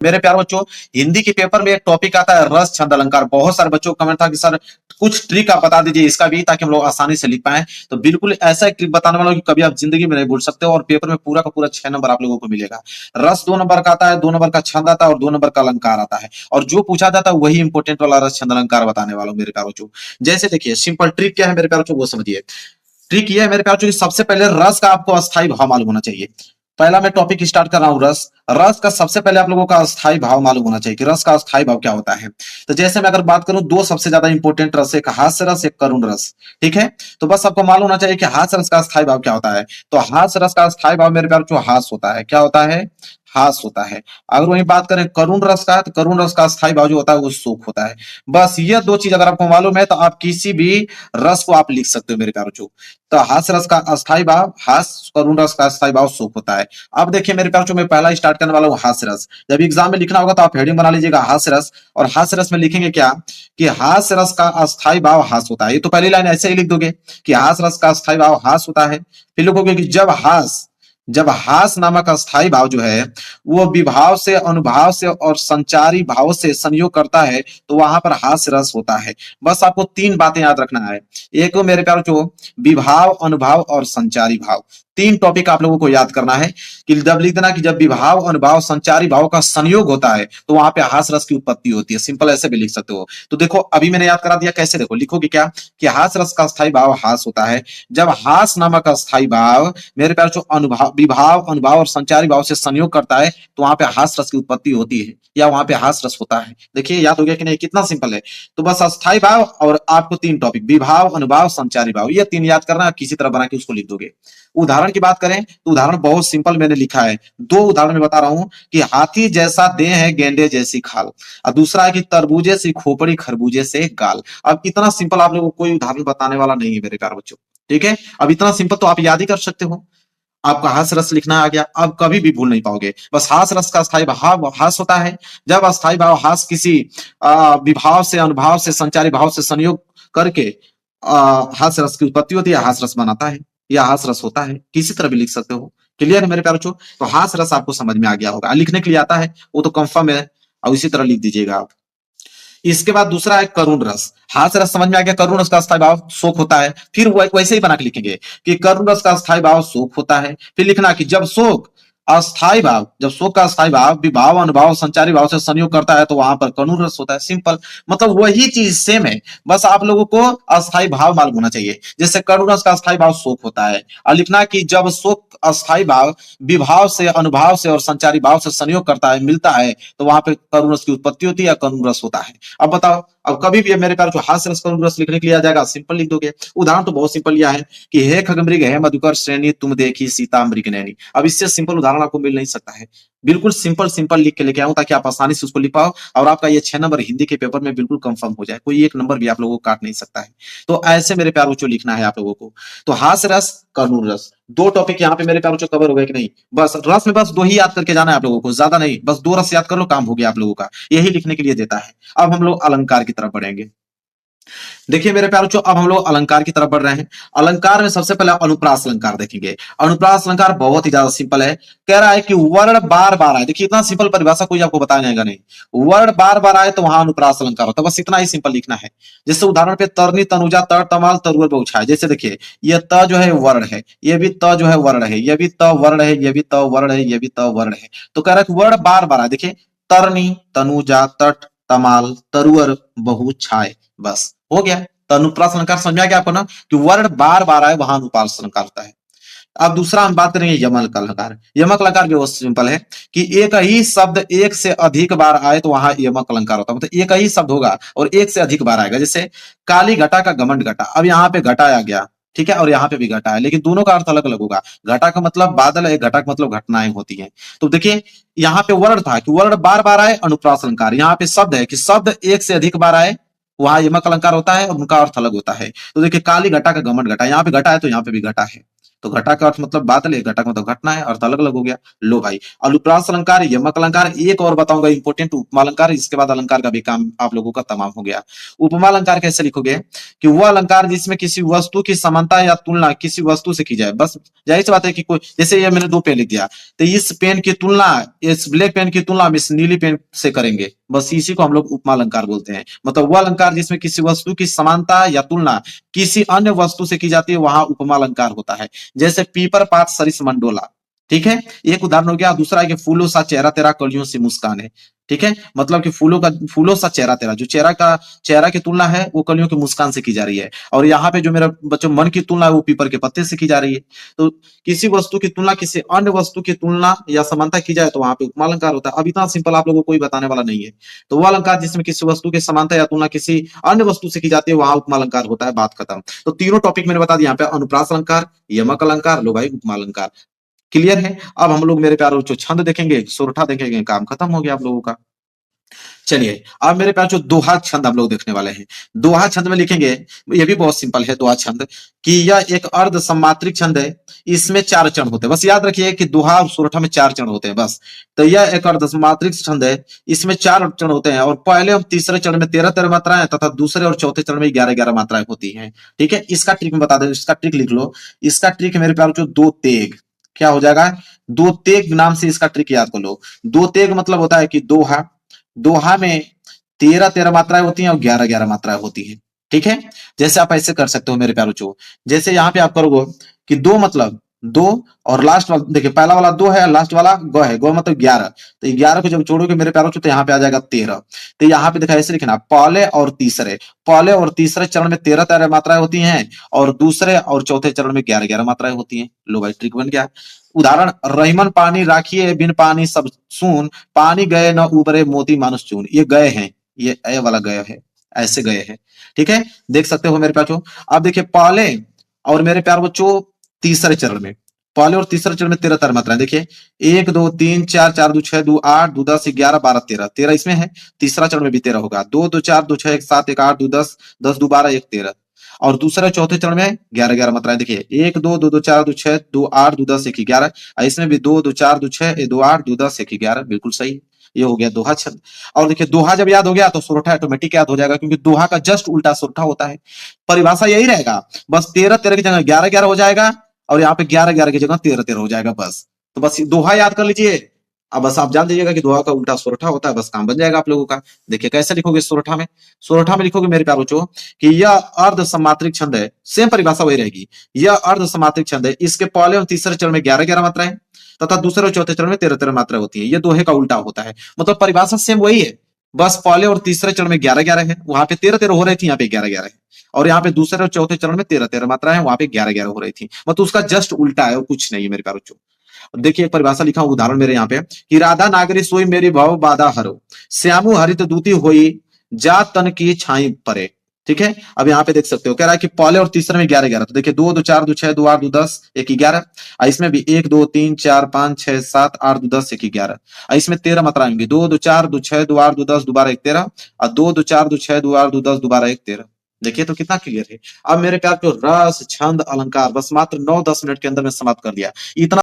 मेरे प्यारे बच्चों, हिंदी के पेपर में एक टॉपिक आता है रस छंद अलंकार। बहुत सारे बच्चों का कमेंट था कि सर कुछ ट्रिक आप बता दीजिए इसका भी, ताकि हम लोग आसानी से लिख पाए। तो बिल्कुल ऐसा एक ट्रिक बताने वाला हूं कि कभी आप जिंदगी में नहीं भूल सकते हो, और पेपर में पूरा का पूरा 6 नंबर आप लोगों को मिलेगा। रस 2 नंबर का आता है, 2 नंबर का छंद आता है, और 2 नंबर का अलंकार आता है। और जो पूछा जाता है वही इंपॉर्टेंट वाला रस छंद अलंकार बताने वाला हूं मेरे प्यारे बच्चों। जैसे देखिए, सिंपल ट्रिक क्या है मेरे प्यारे बच्चों, वो समझिए। ट्रिक ये है मेरे प्यारे बच्चों कि सबसे पहले रस का आपको अस्थाई भाव मालूम होना चाहिए। पहला मैं टॉपिक स्टार्ट कर रहा हूं, रस। रस का सबसे पहले आप लोगों का अस्थाई भाव मालूम होना चाहिए कि रस का अस्थाई भाव क्या होता है। तो जैसे मैं अगर बात करूं, दो सबसे ज्यादा इंपॉर्टेंट रस, एक हास्य रस, एक करुण रस। ठीक है, तो बस आपको मालूम होना चाहिए कि हास्य रस का अस्थाई भाव क्या होता है। तो हास्य रस का अस्थाई भाव मेरे प्यारे बच्चों हास होता है। क्या होता है? हास होता है। अगर वही बात करें करुण रस का, तो करुण रस का अस्थाई भाव जो होता है वो सुख होता है। बस ये दो चीज अगर आपको मालूम है तो आप किसी भी रस को आप लिख सकते हो मेरे प्यारे बच्चों। तो हास्य रस का अस्थाई भाव हास, करुण रस का अस्थाई भाव सुख होता है। अब देखिए मेरे प्यारे बच्चों, मैं पहला स्टार्ट करने वाला हूँ हास्य रस। जब एग्जाम में लिखना होगा तो आप हेडिंग बना लीजिएगा हास्य रस, और हास्य रस में लिखेंगे क्या कि हास्य रस का अस्थाई भाव हास होता है। ये तो पहली लाइन ऐसे ही लिख दोगे कि हास्य रस का अस्थाई भाव हास होता है। फिर लिखोगे कि जब हास नामक अस्थाई भाव जो है वो विभाव से, अनुभाव से और संचारी भाव से संयोग करता है, तो वहां पर हास्य रस होता है। बस आपको 3 बातें याद रखना है। एक तो मेरे प्यारे जो विभाव, अनुभाव और संचारी भाव, 3 टॉपिक आप लोगों को याद करना है। कि जब लिख देना कि जब विभाव, अनुभाव, संचारी भाव का संयोग होता है तो वहां पे हास रस की उत्पत्ति होती है। सिंपल ऐसे भी लिख सकते हो। तो देखो अभी मैंने याद करा दिया, कैसे देखो लिखोगे क्या कि हास रस का स्थायी भाव हास होता है जब हास नामक अस्थाई भाव मेरे प्यारे जो अनुभाव, विभाव, अनुभाव और संचारी भाव से संयोग करता है, तो वहां पे हास रस की उत्पत्ति होती है, या वहां पे हास रस होता है। देखिए याद हो गया कि नहीं, कितना सिंपल है। तो बस अस्थाई भाव और आपको 3 टॉपिक, विभाव, अनुभाव, संचारी भाव, ये 3 याद करना, किसी तरह बना के उसको लिख दोगे। उदाहरण की बात करें तो उदाहरण बहुत सिंपल मैंने लिखा है। 2 उदाहरण में बता रहा हूं कि हाथी जैसा देह है, गेंडे जैसी खाल, और दूसरा है कि तरबूजे से खोपड़ी, खरबूजे से गाल। अब इतना सिंपल आप लोगों को कोई उदाहरण बताने वाला नहीं है मेरे प्यारे बच्चों। ठीक है, अब इतना सिंपल तो आप याद ही कर सकते हो। आपका हास रस लिखना आ गया, अब कभी भी भूल नहीं पाओगे। बस हास रस का स्थायी भाव हास होता है जब अस्थायी भाव हास किसी विभाव से, अनुभाव से, संचारी भाव से संयोग करके हास रस की उत्पत्ति होती है, हास रस बनाता है, या हास रस होता है। किसी तरह भी लिख सकते हो। क्लियर है मेरे प्यारे बच्चों? तो हास रस आपको समझ में आ गया होगा। लिखने के लिए आता है वो तो कंफर्म है, और इसी तरह लिख दीजिएगा आप। इसके बाद दूसरा है करुण रस। हास्य रस समझ में आ गया, करुण रस का स्थायी भाव शोक होता है। फिर वैसे ही बना के लिखेंगे कि करुण रस का स्थायी भाव शोक होता है। फिर लिखना कि जब शोक अस्थाई भाव, जब शोक का अस्थाई भाव विभाव, अनुभाव, संचारी भाव से संयोग करता है, तो वहां पर करुण रस होता है। सिंपल, मतलब वही चीज सेम है, बस आप लोगों को अस्थाई भाव मालूम होना चाहिए। जैसे करुण रस का अस्थाई भाव शोक होता है, और लिखना कि जब शोक अस्थाई भाव विभाव से, अनुभाव से और संचारी भाव से संयोग करता है, मिलता है, तो वहां पे करुण रस की उत्पत्ति होती है या करुण रस होता है। अब बताओ, अब कभी भी मेरे प्यार जो हास्य रस, करुण रस लिखने के लिए आ जाएगा, सिंपल लिख दोगे। उदाहरण तो बहुत सिंपल लिया है कि हे खगमृग, हे मधुकर श्रेणी, तुम देखी सीता मृग नैनी। अब इससे सिंपल उदाहरण आपको मिल नहीं सकता है। बिल्कुल सिंपल सिंपल लिख के लेके आऊं ताकि आप आसानी से उसको लिख पाओ, और आपका ये 6 नंबर हिंदी के पेपर में बिल्कुल कंफर्म हो जाए। कोई 1 नंबर भी आप लोगों को काट नहीं सकता है। तो ऐसे मेरे प्यार बच्चों लिखना है आप लोगों को। तो हास्य रस, करुण रस, 2 टॉपिक यहाँ पे मेरे प्यार बच्चों कवर हो गए कि नहीं? बस रस में बस 2 ही याद करके जाना है आप लोगों को, ज्यादा नहीं। बस 2 रस याद कर लो, काम हो गया आप लोगों का। यही लिखने के लिए देता है। अब हम लोग अलंकार की तरफ बढ़ेंगे। देखिए मेरे प्यारे बच्चों, अब हम लोग अलंकार की तरफ बढ़ रहे हैं। अलंकार में सबसे पहले अनुप्रास अलंकार देखेंगे। अनुप्रास अलंकार बहुत ही ज्यादा सिंपल है। कह रहा है कि वर्ण बार बार आए। देखिए इतना सिंपल परिभाषा कोई आपको बताएगा नहीं। वर्ण बार बार आए तो वहां अनुप्रास अलंकार होता है। बस इतना ही सिंपल लिखना है। जैसे उदाहरण पे तरनी, तनुजा, तर, तमाल, तरुअर, बहुछाय। जैसे देखिए ये त जो है वर्ण है, ये भी त जो है वर्ण है, ये भी त वर्ण है, ये भी त वर्ण है, ये भी त वर्ण है। तो कह रहा है कि वर्ण बार बार आए। देखिए तरनी, तनुजा, तट, तमाल, तरुअर, बहुछाय। बस हो गया। तो अनुप्रास अलंकार समझ में आ गया आपको ना, कि वर्ण बार बार आए वहां अनुप्रास अलंकार होता है। अब दूसरा हम बात करेंगे यमक अलंकार। यमक अलंकार भी बहुत सिंपल है कि एक ही शब्द एक से अधिक बार आए तो वहां यमक अलंकार होता है। मतलब एक ही शब्द होगा और एक से अधिक बार आएगा। जैसे काली घटा का घमंड घटा। अब यहाँ पे घटा आ गया, ठीक है, और यहाँ पे भी घटा है, लेकिन दोनों का अर्थ अलग अलग होगा। घटा का मतलब बादल है, घटा का मतलब घटनाएं होती हैं। तो देखिए यहाँ पे वर्ण था कि वर्ण बार बार आए, अनुप्रास अलंकार। यहाँ पे शब्द है कि शब्द एक से अधिक बार आए, वहां यमक अलंकार होता है और उनका अर्थ अलग होता है। तो देखिए काली घटा का घमंड घटा, यहाँ पे घटा है तो यहाँ पे भी घटा है। तो घटा का अर्थ मतलब बादल है, घटा का मतलब घटना है, अर्थ अलग अलग हो गया। लो भाई, अनुप्रास अलंकार, यमक अलंकार, एक और बताऊंगा इंपोर्टेंट, उपमा अलंकार, इसके बाद अलंकार का भी काम आप लोगों का तमाम हो गया। उपमा अलंकार कैसे लिखोगे कि वह अलंकार जिसमें किसी वस्तु की समानता या तुलना किसी वस्तु से की जाए। बस जाहिर सी बात है कि कोई, जैसे ये मैंने 2 पेन लिख दिया, तो इस पेन की तुलना इस ब्लैक पेन की तुलना हम इस नीली पेन से करेंगे, बस इसी को हम लोग उपमा अलंकार बोलते हैं। मतलब वह अलंकार जिसमें किसी वस्तु की समानता या तुलना किसी अन्य वस्तु से की जाती है, वहां उपमा अलंकार होता है। जैसे पीपर पात सरिस मंडोला, ठीक है, एक उदाहरण हो गया। दूसरा है कि फूलों सा चेहरा तेरा कलियों से मुस्कान है, ठीक है, मतलब कि फूलों सा चेहरा तेरा, जो चेहरा की तुलना है वो कलियों की मुस्कान से की जा रही है। और यहाँ पे जो मेरा बच्चों मन की तुलना है वो पीपर के पत्ते से की जा रही है। तो किसी वस्तु की तुलना किसी अन्य वस्तु की तुलना या समानता की जाए तो वहां पे उपमा अलंकार होता है। अब इतना सिंपल आप लोगों को कोई बताने वाला नहीं है। तो वह अलंकार जिसमें किसी वस्तु की समानता या तुलना किसी अन्य वस्तु से की जाती है, वहां उपमा अलंकार होता है, बात खत्म। तो तीनों टॉपिक मैंने बता दिया यहाँ पे, अनुप्रास अलंकार, यमक अलंकार, लो भाई उपमा अलंकार। क्लियर है? अब हम लोग मेरे प्यारों जो छंद देखेंगे, सोरठा देखेंगे, काम खत्म हो गया आप लोगों का। चलिए अब मेरे प्यार जो दोहा छंद हम लोग देखने वाले हैं। दोहा छंद में लिखेंगे, ये भी बहुत सिंपल है दोहा छंद, कि यह एक अर्ध सम्मात्रिक छंद है, इसमें 4 चरण होते हैं। बस याद रखिए कि दोहा और सोरठा में 4 चरण होते हैं बस। तो यह एक अर्ध सम्मात्रिक छंद है, इसमें 4 चरण होते हैं, और पहले और तीसरे चरण में 13-13 मात्राएं तथा दूसरे और चौथे चरण में 11-11 मात्राएं होती हैं। ठीक है, इसका ट्रिक मैं बता दें, इसका ट्रिक लिख लो। इसका ट्रिक मेरे प्यार जो 2 तेग, क्या हो जाएगा, 2 तेग नाम से इसका ट्रिक याद कर लो। 2 तेग मतलब होता है कि दोहा, दोहा में 13-13 मात्राएं होती हैं और 11-11 मात्राएं होती हैं। ठीक है, जैसे आप ऐसे कर सकते हो मेरे प्यारो बच्चों, जैसे यहाँ पे आप करोगे कि 2 मतलब 2, और लास्ट वाला देखिए, पहला वाला 2 है, लास्ट वाला ग है, ग मतलब 11। तो 11 को जब जोड़ोगे मेरे प्यारो बच्चों तो यहाँ पे आ जाएगा 13। तो यहाँ पे देखा ऐसे लिखना, पहले और तीसरे चरण में 13-13 मात्राएं होती हैं, और दूसरे और चौथे चरण में 11-11 मात्राएं होती हैं। लो भाई, ट्रिक बन गया। उदाहरण, रहीमन पानी राखिए बिन पानी सब सून, पानी गए न उबरे मोती मानुष चून। ये गए हैं, ये ए वाला गए है, ऐसे गए हैं। ठीक है, देख सकते हो मेरे प्यारो। अब देखिए पहले और मेरे प्यार बच्चों तीसरे चरण में, पहले और तीसरे चरण में 13-13 मात्राएं। देखिए 1 2 3 4 4 2 6 2 8 2 10 11 12 13, 13 इसमें है, तीसरा चरण में भी 13 होगा। 2 2 4 2 6 1 7 1 8 2 10 10 2 12 1 13, और दूसरे चौथे चरण में 11-11 मात्राएं। देखिए 1 2 2 2 4 2 6 2 8 2 10 1 11, इसमें भी 2 2 4 2 6 2 8 2 10 1 11, बिल्कुल सही। ये हो गया दोहा छंद। और देखिए दोहा जब याद हो गया तो सोरठा ऑटोमेटिक याद हो जाएगा, क्योंकि दोहा का जस्ट उल्टा सोरठा होता है। परिभाषा यही रहेगा, बस 13-13 की जगह 11-11 हो जाएगा, और यहाँ पे 11-11 की जगह 13-13 हो जाएगा बस। तो बस दोहा याद कर लीजिए। अब बस आप जान दीजिएगा कि दोहा का उल्टा सोरठा होता है, बस काम बन जाएगा आप लोगों का। देखिए कैसे लिखोगे सोरठा में, सोरठा में लिखोगे मेरे प्यारो बच्चों कि यह अर्ध समात्रिक छंद है, सेम परिभाषा वही रहेगी। यह अर्ध समात्रिक छंद है, इसके पहले और तीसरे चरण में 11-11 मात्राएं तथा दूसरे और चौथे चरण में 13-13 मात्राएं होती है। ये दोहे का उल्टा होता है, मतलब परिभाषा सेम वही है, बस पहले और तीसरे चरण में 11-11 है, वहां पे 13-13 हो रही थी, यहाँ पे 11-11 है। और यहाँ पे दूसरे और चौथे चरण में 13-13 मात्राएं है, वहां पे 11-11 हो रही थी, मतलब उसका जस्ट उल्टा है और कुछ नहीं है मेरे प्यारो बच्चों। देखिए एक परिभाषा लिखा हूं, उदाहरण मेरे यहाँ पे, कि राधा नागरी सोई मेरी भव बाधा हरो, श्यामु हरित दूती होई जा तन की छाई परे। ठीक है, अब यहाँ पे देख सकते हो, कह रहा है कि पहले और तीसरे में 11-11। तो देखिए 2 2 4 2 6 2 8 2 10 1 11, इसमें भी 1 2 3 4 5 6 7 8 2 10 1 11, इसमें 13 मात्राएं होंगी, 2 2 4 2 6 2 8 2 10 दोबारा 1 13, और 2 2 4 2 6 2 8 2 10 दोबारा 1 13। देखिए तो कितना क्लियर है। अब मेरे प्यार को रस छंद अलंकार बस मात्र 9-10 मिनट के अंदर में समाप्त कर दिया। इतना